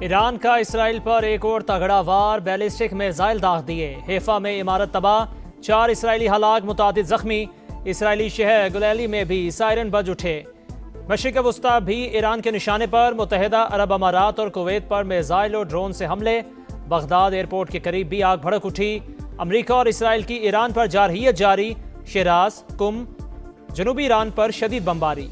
Iran का Israel पर एक और तगड़ा वार, बैलिस्टिक मिसाइल दाग दिए। हैफा में इमारत तबाह, 4 इसराइली हलाक, मुतादिद जख्मी। इसराइली शहर गुलैली में भी सायरन बज उठे। मशरिक वस्ता भी ईरान के निशाने पर। मुत्तहिदा अरब अमारात और कुवैत पर मिसाइल और ड्रोन से हमले। बगदाद एयरपोर्ट के करीब भी आग भड़क उठी। अमरीका और इसराइल की ईरान पर जारहियत जारी। शिराज, कुम, जनूबी ईरान पर शदीद बमबारी।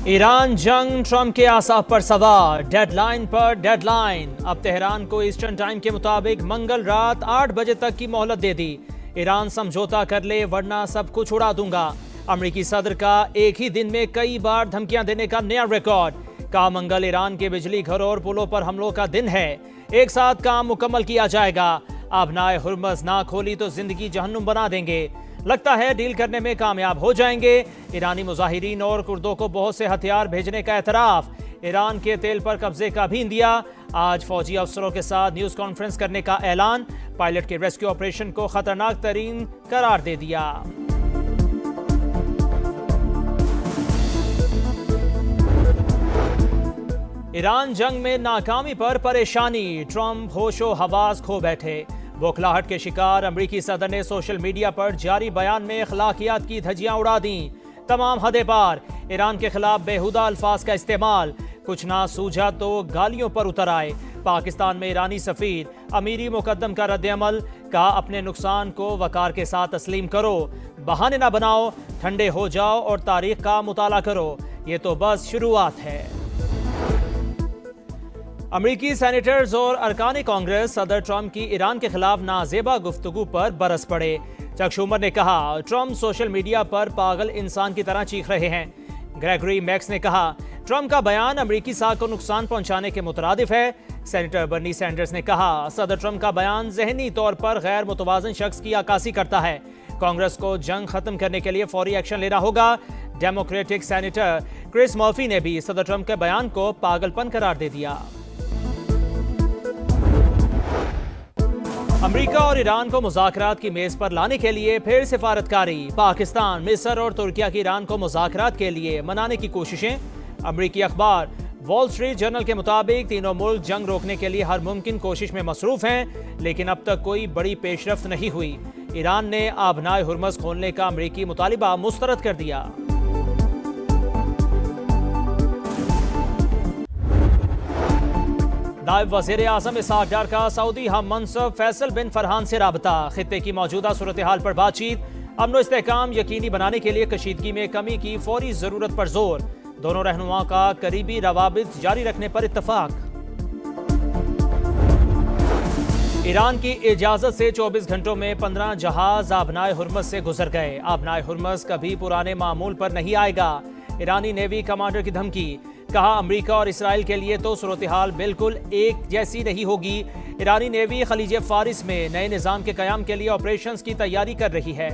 ईरान जंग, ट्रंप के आसाफ पर सवार। डेडलाइन पर डेडलाइन। अब तेहरान को ईस्टर्न टाइम के मुताबिक मंगल रात 8 बजे तक की मोहलत दे दी। ईरान समझौता कर ले वरना सब कुछ उड़ा दूंगा। अमरीकी सदर का एक ही दिन में कई बार धमकियां देने का नया रिकॉर्ड। कहा मंगल ईरान के बिजली घरों और पुलों पर हमलों का दिन है। एक साथ काम मुकम्मल किया जाएगा। आबनाए हुर्मज ना खोली तो जिंदगी जहन्नुम बना देंगे। लगता है डील करने में कामयाब हो जाएंगे। ईरानी मुजाहिरीन और कुर्दों को बहुत से हथियार भेजने का एतराफ। ईरान के तेल पर कब्जे का भी इंदिया। आज फौजी अफसरों के साथ न्यूज कॉन्फ्रेंस करने का ऐलान। पायलट के रेस्क्यू ऑपरेशन को खतरनाक तरीन करार दे दिया। ईरान जंग में नाकामी पर परेशानी। ट्रंप होशो हवास खो बैठे। बौखलाहट के शिकार अमरीकी सदर ने सोशल मीडिया पर जारी बयान में अखलाकियात की धज्जियां उड़ा दी। तमाम हदें पार। ईरान के खिलाफ बेहुदा अल्फाज का इस्तेमाल। कुछ ना सूझा तो गालियों पर उतर आए। पाकिस्तान में ईरानी सफीर अमीरी मुकद्दम का रद्द-ए-अमल। कहा अपने नुकसान को वकार के साथ तस्लीम करो, बहाने ना बनाओ, ठंडे हो जाओ और तारीख का मुताला करो। ये तो बस शुरुआत है। अमरीकी सेनेटर्स और अरकान कांग्रेस सदर ट्रंप की ईरान के खिलाफ नाजेबा गुफ्तगू पर बरस पड़े। चक शूमर ने कहा ट्रंप सोशल मीडिया पर पागल इंसान की तरह चीख रहे हैं। ग्रेगरी मैक्स ने कहा ट्रंप का बयान अमरीकी साख को नुकसान पहुंचाने के मुतरादिफ है। सेनेटर बर्नी सैंडर्स ने कहा सदर ट्रंप का बयान जहनी तौर पर गैर मुतवाज़िन शख्स की अक्कासी करता है। कांग्रेस को जंग खत्म करने के लिए फौरी एक्शन लेना होगा। डेमोक्रेटिक सेनेटर क्रिस मर्फी ने भी सदर ट्रंप के बयान को पागलपन करार दे दिया। अमरीका और ईरान को मुज़ाकरात की मेज पर लाने के लिए फिर सिफारतकारी। पाकिस्तान, मिस्र और तुर्किया की ईरान को मुज़ाकरात के लिए मनाने की कोशिशें। अमरीकी अखबार वॉल स्ट्रीट जर्नल के मुताबिक तीनों मुल्क जंग रोकने के लिए हर मुमकिन कोशिश में मसरूफ हैं, लेकिन अब तक कोई बड़ी पेशरफ्त नहीं हुई। ईरान ने आबनाए हुर्मज खोलने का अमरीकी मुतालिबा मुस्तरद कर दिया। नायब वज़ीर आज़म इसहाक डार का सऊदी हम मनसब फैसल बिन फरहान से राबता। खित्ते की मौजूदा सूरत हाल पर बातचीत। अमन व इस्तेहकाम यकीनी बनाने के लिए कशीदगी में कमी की फौरी जरूरत पर जोर। दोनों रहनुमाओं का करीबी रवाबित जारी रखने पर इत्तफाक। ईरान की इजाजत से 24 घंटों में 15 जहाज आबनाए हुर्मज से गुजर गए। आबनाए हुर्मज कभी पुराने मामूल पर नहीं आएगा। ईरानी नेवी कमांडर की धमकी। कहा अमरीका और इसराइल के लिए तो सूरत हाल बिल्कुल एक जैसी नहीं होगी। ईरानी नेवी खलीज फारिस में नए निज़ाम के क़याम के लिए ऑपरेशंस की तैयारी कर रही है।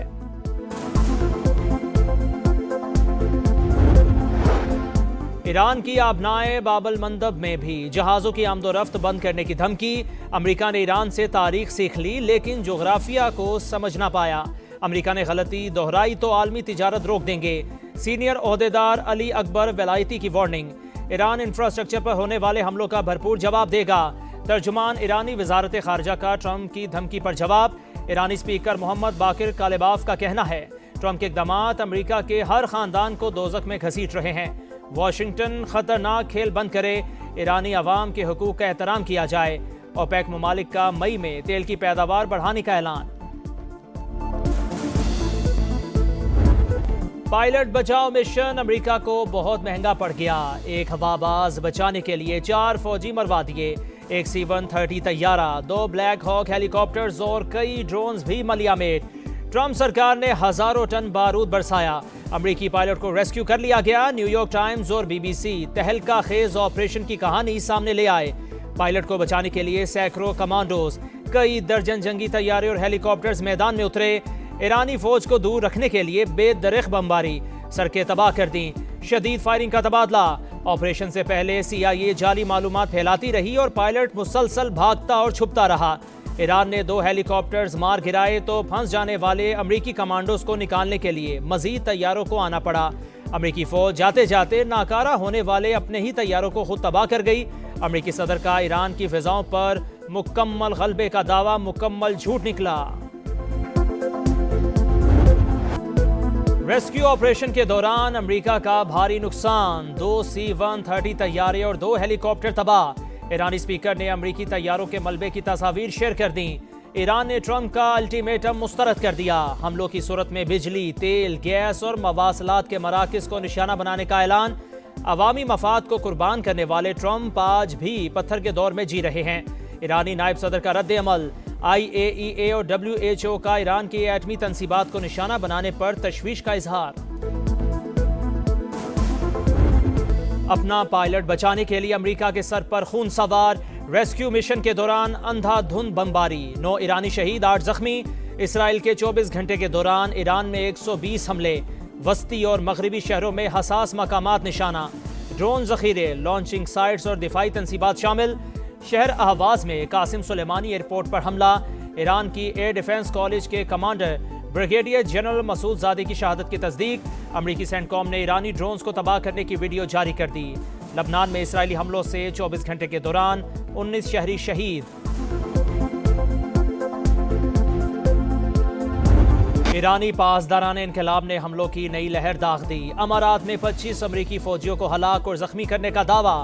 ईरान की आबनाए बाबल मंदब में भी जहाज़ों की आमदोरफ्त बंद करने की धमकी। अमरीका ने ईरान से तारीख सीख ली लेकिन जोग्राफिया को समझ ना पाया। अमरीका ने गलती दोहराई तो आलमी तिजारत रोक देंगे। सीनियर ओहदेदार अली अकबर वेलायती की वार्निंग। ईरान इंफ्रास्ट्रक्चर पर होने वाले हमलों का भरपूर जवाब देगा। तर्जुमान ईरानी वजारत खारजा का ट्रंप की धमकी पर जवाब। ईरानी स्पीकर मोहम्मद बाकिर कालेबाफ का कहना है ट्रंप के इक़दामात अमरीका के हर खानदान को दोज़ख में घसीट रहे हैं। वाशिंगटन खतरनाक खेल बंद करे, ईरानी अवाम के हुकूक का एहतराम किया जाए। ओपेक ममालिक का मई में तेल की पैदावार बढ़ाने का ऐलान। पायलट बचाओ मिशन अमेरिका को बहुत महंगा पड़ गया। एक हवाबाज बचाने के लिए 4 फौजी मरवा दिए। एक C-130 तैयारा, 2 ब्लैक हॉक हेलीकॉप्टर्स और कई ड्रोन्स भी मलियामेट। ट्रंप सरकार ने हजारों टन बारूद बरसाया। अमरीकी पायलट को रेस्क्यू कर लिया गया। न्यूयॉर्क टाइम्स और BBC तहलका खेज ऑपरेशन की कहानी सामने ले आए। पायलट को बचाने के लिए सैकड़ों कमांडोज, कई दर्जन जंगी तैयारे और हेलीकॉप्टर्स मैदान में उतरे। ईरानी फौज को दूर रखने के लिए बेदरिख बमबारी, सड़कें तबाह कर दी। शदीद फायरिंग का तबादला। ऑपरेशन से पहले CIA जाली मालूमात फैलाती रही और पायलट मुसलसल भागता और छुपता रहा। ईरान ने 2 हेलीकॉप्टर्स मार गिराए तो फंस जाने वाले अमरीकी कमांडोज को निकालने के लिए मजीद तैयारों को आना पड़ा। अमेरिकी फौज जाते जाते नाकारा होने वाले अपने ही तैयारों को खुद तबाह कर गई। अमेरिकी सदर का ईरान की फिजाओं पर मुकम्मल गलबे का दावा मुकम्मल झूठ निकला। रेस्क्यू ऑपरेशन के दौरान अमेरिका का भारी नुकसान, 2 C-130 तैयारे और 2 हेलीकॉप्टर तबाह। ईरानी स्पीकर ने अमेरिकी तैयारों के मलबे की तस्वीर शेयर कर दी। ईरान ने ट्रंप का अल्टीमेटम मुस्तरद कर दिया। हमलों की सूरत में बिजली, तेल, गैस और मवासलात के मराकज़ को निशाना बनाने का ऐलान। अवामी मफाद को कुर्बान करने वाले ट्रंप आज भी पत्थर के दौर में जी रहे हैं। ईरानी नायब सदर का रद्द अमल। IAEA और WHO का ईरान की एटमी तंसीबात को निशाना बनाने पर तशवीश का इजहार। अपना पायलट बचाने के लिए अमेरिका के सर पर खून सवार। रेस्क्यू मिशन के दौरान अंधाधुंध बमबारी, 9 ईरानी शहीद, 8 जख्मी। इसराइल के 24 घंटे के दौरान ईरान में 120 हमले। वस्ती और मगरबी शहरों में हसास मकामात निशाना। ड्रोन जखीरे, लॉन्चिंग साइट्स और दिफाई तंसीबात शामिल। शहर अहवाज में कासिम सुलेमानी एयरपोर्ट पर हमला। ईरान की एयर डिफेंस कॉलेज के कमांडर ब्रिगेडियर जनरल मसूद ज़ादी की शहादत की तस्दीक। अमरीकी सेंटकॉम ने ईरानी ड्रोन्स को तबाह करने की वीडियो जारी कर दी। लबनान में इसराइली हमलों से 24 घंटे के दौरान 19 शहरी शहीद। ईरानी पासदारान इनकलाब ने हमलों की नई लहर दाग दी। अमारात में 25 अमरीकी फौजियों को हलाक और जख्मी करने का दावा।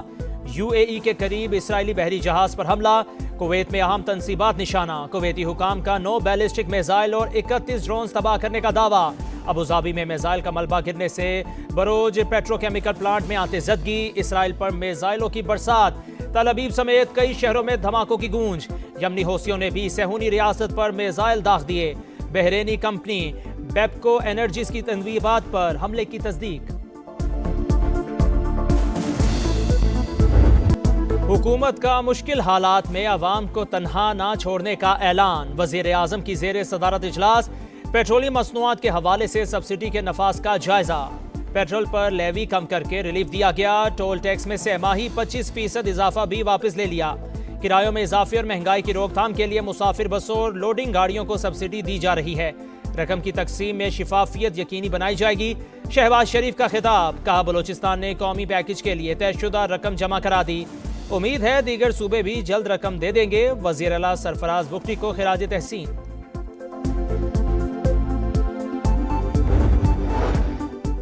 UAE के करीब इसराइली बहरी जहाज पर हमला। कुवैत में अहम तंसीबात निशाना। कुवैती हुकाम का 9 बैलिस्टिक मिसाइल और 31 ड्रोन तबाह करने का दावा। अबुधाबी में मिसाइल का मलबा गिरने से बरोज पेट्रोकेमिकल प्लांट में आतिशज़दगी। इसराइल पर मिसाइलों की बरसात। तल अबीब समेत कई शहरों में धमाकों की गूंज। यमनी हौसियों ने भी सेहूनी रियासत पर मिसाइल दाग दिए। बहरेनी कंपनी बेपको एनर्जीज की तनवीबात पर हमले की तस्दीक। हुकूमत का मुश्किल हालात में अवाम को तन्हा ना छोड़ने का ऐलान। वज़ीर आज़म की ज़ेर सदारत इजलास। पेट्रोलियम मसनूआत के हवाले से सब्सिडी के नफाज का जायजा। पेट्रोल पर लेवी कम करके रिलीफ दिया गया। टोल टैक्स में सहमाही 25% इजाफा भी वापस ले लिया। किरायों में इजाफे और महंगाई की रोकथाम के लिए मुसाफिर बसों और लोडिंग गाड़ियों को सब्सिडी दी जा रही है। रकम की तकसीम में शिफाफियत यकीनी बनाई जाएगी। शहबाज शरीफ का खिताब, कहा बलोचिस्तान ने कौमी पैकेज के लिए तयशुदा रकम जमा करा दी। उम्मीद है दीगर सूबे भी जल्द रकम दे देंगे। वज़ीर आला सरफराज बुख्ती को खिराज तहसीन।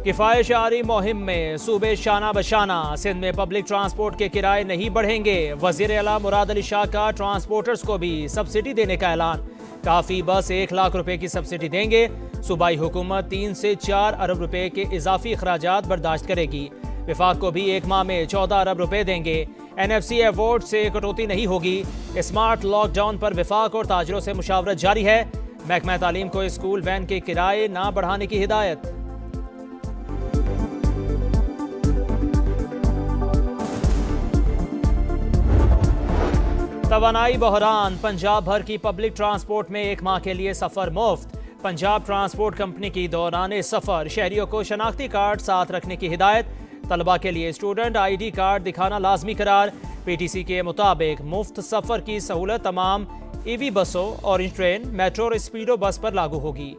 किफ़ायत-ए-शारी मुहिम में सूबे शाना बशाना। सिंध में पब्लिक ट्रांसपोर्ट के किराए नहीं बढ़ेंगे। वज़ीर आला मुराद अली शाह का ट्रांसपोर्टर्स को भी सब्सिडी देने का ऐलान। काफ़ी बस 1 लाख रुपए की सब्सिडी देंगे। सूबाई हुकूमत 3 से 4 अरब रुपए के इजाफी अखराजात बर्दाश्त करेगी। विफाक को भी 1 माह में 14 अरब रुपए देंगे। NFC अवार्ड से कटौती नहीं होगी। स्मार्ट लॉकडाउन पर विफाक और ताजरों से मुशावरत जारी है। महकमा तालीम को स्कूल वैन के किराए ना बढ़ाने की हिदायत। तवानाई बहरान, पंजाब भर की पब्लिक ट्रांसपोर्ट में 1 माह के लिए सफर मुफ्त। पंजाब ट्रांसपोर्ट कंपनी की दौरान सफर शहरियों को शनाख्ती कार्ड साथ रखने की हिदायत। तलबा के लिए स्टूडेंट ID कार्ड दिखाना लाजमी करार। PTC के मुताबिक मुफ्त सफर की सहूलत तमाम EV बसों, ऑरेंज ट्रेन, मेट्रो और स्पीडो बस पर लागू होगी।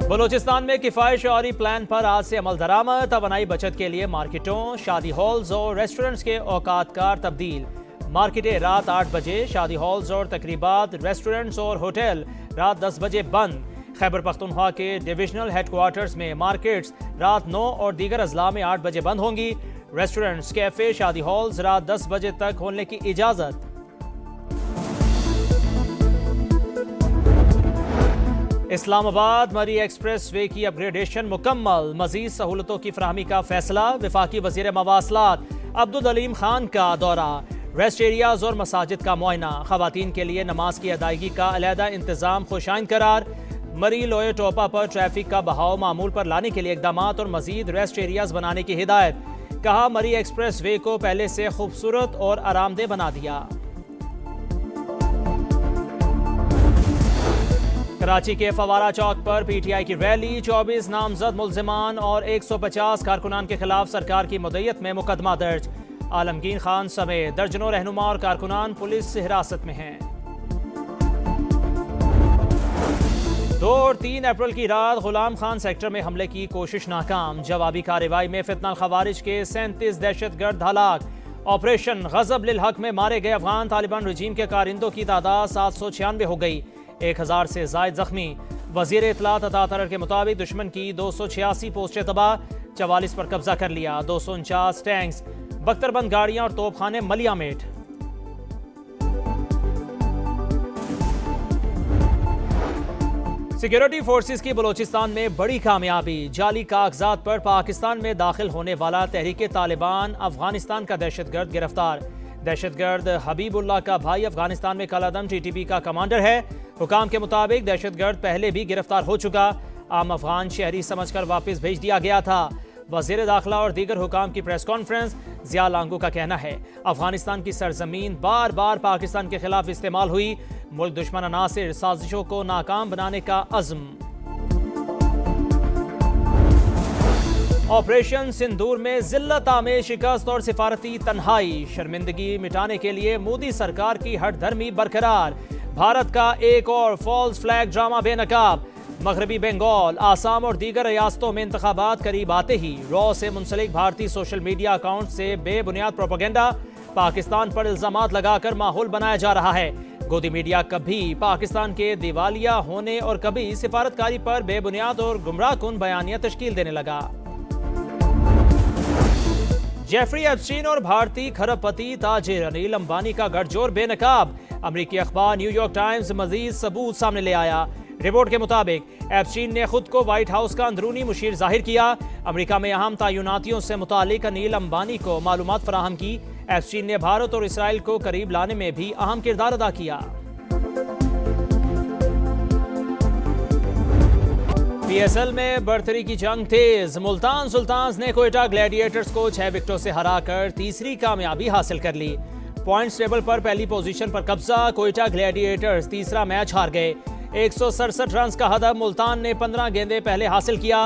बलोचिस्तान में किफ़ायत-ए-शारी प्लान पर आज से अमल दरामद। तवानाई बचत के लिए मार्केटों, शादी हॉल्स और रेस्टोरेंट्स के औकात कार तब्दील। मार्केटें रात 8 बजे, शादी हॉल्स और तकरीबात, रेस्टोरेंट्स और होटल रात 10 बजे बंद। खैबर पख्तूनख्वा के डिविजनल हेडक्वार्टर्स में मार्केट्स रात 9 और दीगर अजला में 8 बजे बंद होंगी। रेस्टोरेंट्स, कैफे, शादी हॉल्स रात 10 बजे तक खोलने की इजाजत। इस्लामाबाद मरी एक्सप्रेस वे की अपग्रेडेशन मुकम्मल। मजीद सहूलतों की फराहमी का फैसला। वफाकी वजीर मवासलात अब्दुल अलीम खान का दौरा। रेस्ट एरियाज और मसाजिद का मुआयना। खवातीन के लिए नमाज की अदायगी का अलहदा इंतजाम खुशाइन करार। मरी लोए टोपा पर ट्रैफिक का बहाव मामूल पर लाने के लिए इकदाम और मजीद रेस्ट एरियाज बनाने की हिदायत। कहा मरी एक्सप्रेस वे को पहले से खूबसूरत और आरामदेह बना दिया। कराची के फवारा चौक पर PTI की रैली। 24 नामजद मुल्जिमान और 150 कारकुनान के खिलाफ सरकार की मुद्दत में मुकदमा दर्ज। आलमगीर खान समेत दर्जनों रहनुमा और कारकुनान पुलिस हिरासत में हैं। 2 और 3 अप्रैल की रात गुलाम खान सेक्टर में हमले की कोशिश नाकाम। जवाबी कार्रवाई में फितना खवारिज के 37 दहशतगर्द हलाक। ऑपरेशन गजब लिल हक में मारे गए अफगान तालिबान रजीम के कारिंदों की तादाद 796 हो गई। 1000 से जायद जख्मी। वजीर इत्तलात अता तरर के मुताबिक दुश्मन की 286 पोस्टें तबाह, 44 पर कब्जा कर लिया। 249 टैंक्स, बख्तरबंद गाड़ियां और तोपखाने मलियामेट। सिक्योरिटी फोर्सेस की बलोचिस्तान में बड़ी कामयाबी। जाली कागजात पर पाकिस्तान में दाखिल होने वाला तहरीके तालिबान अफगानिस्तान का दहशतगर्द गिरफ्तार। दहशतगर्द हबीबुल्लाह का भाई अफगानिस्तान में कलादम टीटीपी का कमांडर है। हुकाम के मुताबिक दहशतगर्द पहले भी गिरफ्तार हो चुका, आम अफगान शहरी समझकर वापस भेज दिया गया था। वजीर दाखिला और दीगर हुकाम की प्रेस कॉन्फ्रेंस। जिया लांगू का कहना है अफगानिस्तान की सरजमीन बार बार पाकिस्तान के खिलाफ इस्तेमाल हुई। मुल्क दुश्मन अनासिर साजिशों को नाकाम बनाने का अज़्म। ऑपरेशन सिंदूर में जिल्लत आमेज शिकस्त और सिफारती तन्हाई। शर्मिंदगी मिटाने के लिए मोदी सरकार की हठधर्मी बरकरार। भारत का एक और फॉल्स फ्लैग ड्रामा बेनकाब। मगरबी बंगाल, आसाम और दीगर रियासतों में इंतखाबात करीब आते ही रॉ से मुंसलिक भारतीय सोशल मीडिया अकाउंट से बेबुनियाद प्रोपेगेंडा। पाकिस्तान पर इल्जामात लगाकर माहौल बनाया जा रहा है। गोदी मीडिया कभी पाकिस्तान के दिवालिया होने और कभी सिफारतकारी पर बेबुनियाद और गुमराहकुन बयानियां तश्कील देने लगा। जेफरी एप्स्टीन और भारतीय खरबपति ताजिर अनिल अंबानी का गठजोड़ बेनकाब। अमेरिकी अखबार न्यूयॉर्क टाइम्स मजीद सबूत सामने ले आया। रिपोर्ट के मुताबिक एप्स्टीन ने खुद को व्हाइट हाउस का अंदरूनी मुशीर जाहिर किया। अमेरिका में अहम तयनातियों से मुतालिक अनिल अंबानी को मालूमात फराहम की। एप्स्टीन ने भारत और इसराइल को करीब लाने में भी अहम किरदार अदा किया। पीएसएल में बर्तरी की जंग तेज। मुल्तान सुल्तान्स ने कोयटा ग्लैडिएटर्स को 6 विकेटों से हराकर तीसरी कामयाबी हासिल कर ली। पॉइंट्स टेबल पर पहली पोजीशन पर कब्जा। कोयटा ग्लैडिएटर्स तीसरा मैच हार गए। 167 रन का हदफ मुल्तान ने 15 गेंदें पहले हासिल किया।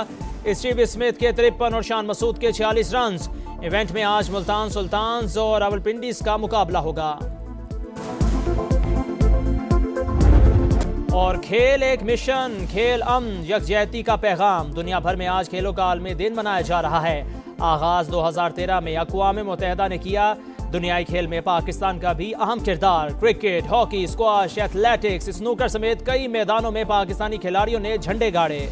स्टीव स्मिथ के 53 और शान मसूद के 46 रन। इवेंट में आज मुल्तान सुल्तान्स और रावलपिंडी का मुकाबला होगा। और खेल एक मिशन, खेल अमन यकजहती का पैगाम। दुनिया भर में आज खेलों का आलमी दिन मनाया जा रहा है। आगाज 2013 में अक़वाम मुत्तहिदा ने किया। दुनियाई खेल में पाकिस्तान का भी अहम किरदार। Cricket, hockey, squash, athletics, snooker समेत कई मैदानों में पाकिस्तानी खिलाड़ियों ने झंडे गाड़े।